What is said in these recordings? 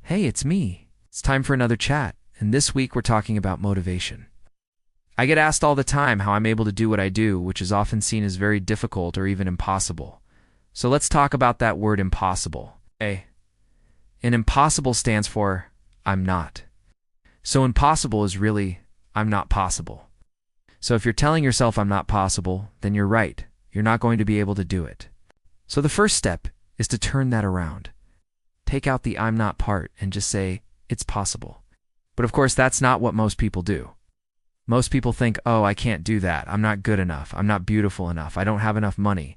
Hey, it's me. It's time for another chat, and this week we're talking about motivation. I get asked all the time how I'm able to do what I do, which is often seen as very difficult or even impossible. So let's talk about that word impossible. And impossible stands for I'm not. So impossible is really I'm not possible. So if you're telling yourself I'm not possible, then you're right. You're not going to be able to do it. So the first step is to turn that around. Take out the I'm not part and just say, it's possible. But of course, that's not what most people do. Most people think, oh, I can't do that. I'm not good enough. I'm not beautiful enough. I don't have enough money.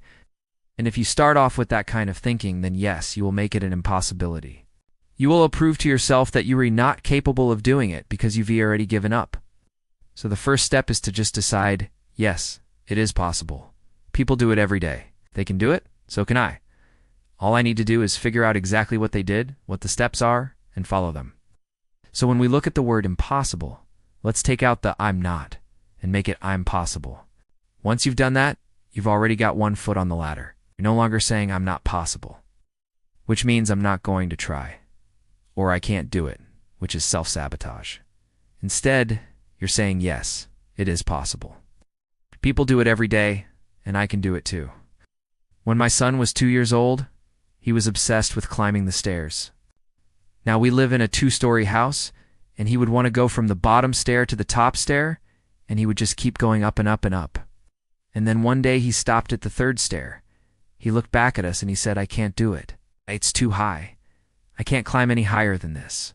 And if you start off with that kind of thinking, then yes, you will make it an impossibility. You will prove to yourself that you are not capable of doing it because you've already given up. So the first step is to just decide, yes, it is possible. People do it every day. They can do it, so can I. All I need to do is figure out exactly what they did, what the steps are, and follow them. So when we look at the word impossible, let's take out the I'm not and make it I'm possible. Once you've done that, you've already got one foot on the ladder. You're no longer saying I'm not possible, which means I'm not going to try, or I can't do it, which is self-sabotage. Instead, you're saying yes, it is possible. People do it every day, and I can do it too. When my son was 2 years old, he was obsessed with climbing the stairs. Now we live in a 2-story house, and he would want to go from the bottom stair to the top stair, and he would just keep going up and up and up. And then one day he stopped at the 3rd stair. He looked back at us and he said, I can't do it. It's too high. I can't climb any higher than this.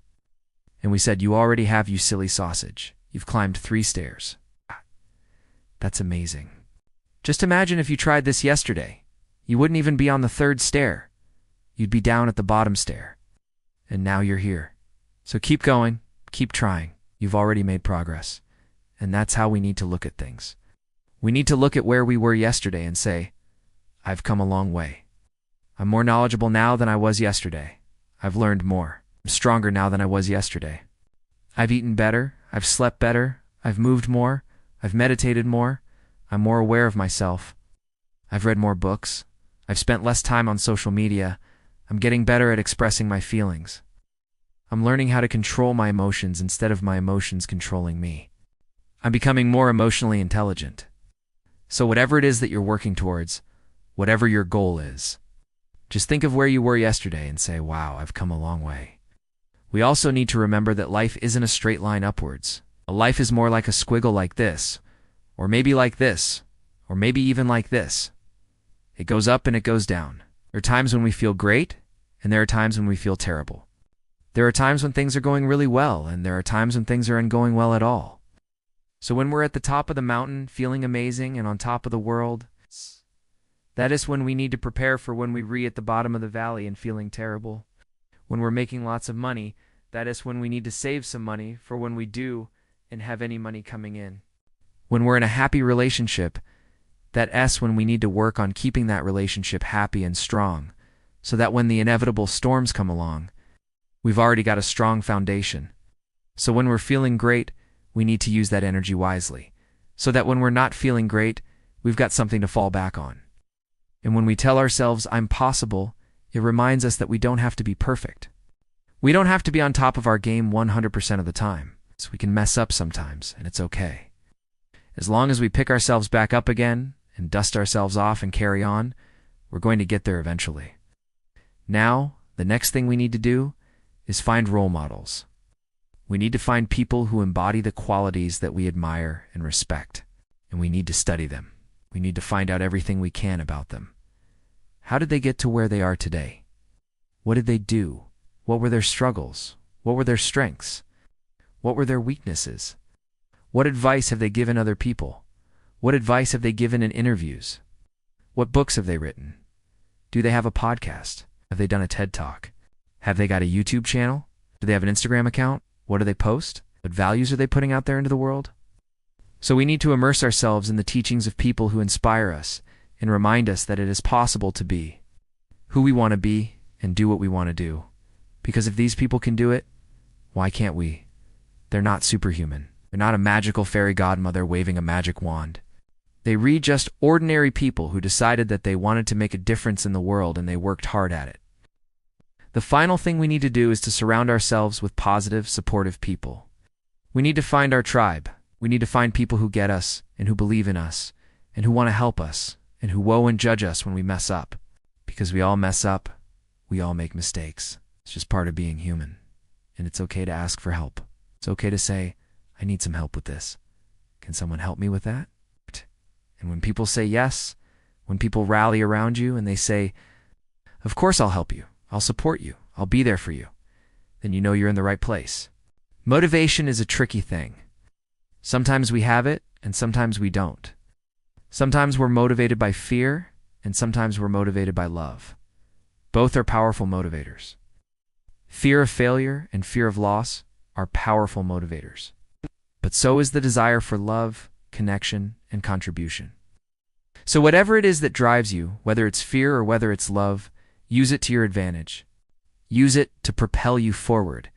And we said, you already have, you silly sausage. You've climbed 3 stairs. That's amazing. Just imagine if you tried this yesterday. You wouldn't even be on the 3rd stair. You'd be down at the bottom stair. And now you're here. So keep going, keep trying. You've already made progress. And that's how we need to look at things. We need to look at where we were yesterday and say, I've come a long way. I'm more knowledgeable now than I was yesterday. I've learned more. I'm stronger now than I was yesterday. I've eaten better. I've slept better. I've moved more. I've meditated more. I'm more aware of myself. I've read more books. I've spent less time on social media. I'm getting better at expressing my feelings. I'm learning how to control my emotions instead of my emotions controlling me. I'm becoming more emotionally intelligent. So whatever it is that you're working towards, whatever your goal is, just think of where you were yesterday and say, wow, I've come a long way. We also need to remember that life isn't a straight line upwards. A life is more like a squiggle like this, or maybe like this, or maybe even like this. It goes up and it goes down. There are times when we feel great, and there are times when we feel terrible. There are times when things are going really well, and there are times when things aren't going well at all. So when we're at the top of the mountain, feeling amazing and on top of the world, that is when we need to prepare for when we're at the bottom of the valley and feeling terrible. When we're making lots of money, that is when we need to save some money for when we do and have any money coming in. When we're in a happy relationship, that's when we need to work on keeping that relationship happy and strong, so that when the inevitable storms come along, we've already got a strong foundation. So when we're feeling great, we need to use that energy wisely, so that when we're not feeling great, we've got something to fall back on. And when we tell ourselves, I'm possible, it reminds us that we don't have to be perfect. We don't have to be on top of our game 100% of the time, so we can mess up sometimes, and it's okay. As long as we pick ourselves back up again, and dust ourselves off and carry on, we're going to get there eventually. Now, the next thing we need to do is find role models. We need to find people who embody the qualities that we admire and respect, and we need to study them. We need to find out everything we can about them. How did they get to where they are today? What did they do? What were their struggles? What were their strengths? What were their weaknesses? What advice have they given other people? What advice have they given in interviews? What books have they written? Do they have a podcast? Have they done a TED Talk? Have they got a YouTube channel? Do they have an Instagram account? What do they post? What values are they putting out there into the world? So we need to immerse ourselves in the teachings of people who inspire us and remind us that it is possible to be who we want to be and do what we want to do. Because if these people can do it, why can't we? They're not superhuman. They're not a magical fairy godmother waving a magic wand. They read just ordinary people who decided that they wanted to make a difference in the world and they worked hard at it. The final thing we need to do is to surround ourselves with positive, supportive people. We need to find our tribe. We need to find people who get us and who believe in us and who want to help us and who won't judge us when we mess up. Because we all mess up, we all make mistakes. It's just part of being human. And it's okay to ask for help. It's okay to say, I need some help with this. Can someone help me with that? And when people say yes, when people rally around you and they say, of course I'll help you, I'll support you, I'll be there for you, then you know you're in the right place. Motivation is a tricky thing. Sometimes we have it and sometimes we don't. Sometimes we're motivated by fear and sometimes we're motivated by love. Both are powerful motivators. Fear of failure and fear of loss are powerful motivators. But so is the desire for love, connection, and contribution. So whatever it is that drives you, whether it's fear or whether it's love, use it to your advantage. Use it to propel you forward,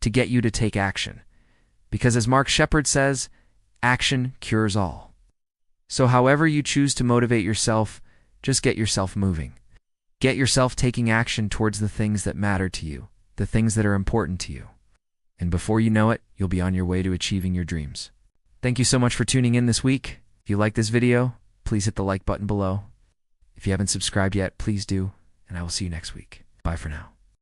to get you to take action. Because as Mark Shepard says, action cures all. So however you choose to motivate yourself, just get yourself moving. Get yourself taking action towards the things that matter to you, the things that are important to you. And before you know it, you'll be on your way to achieving your dreams. Thank you so much for tuning in this week. If you like this video, please hit the like button below. If you haven't subscribed yet, please do, and I will see you next week. Bye for now.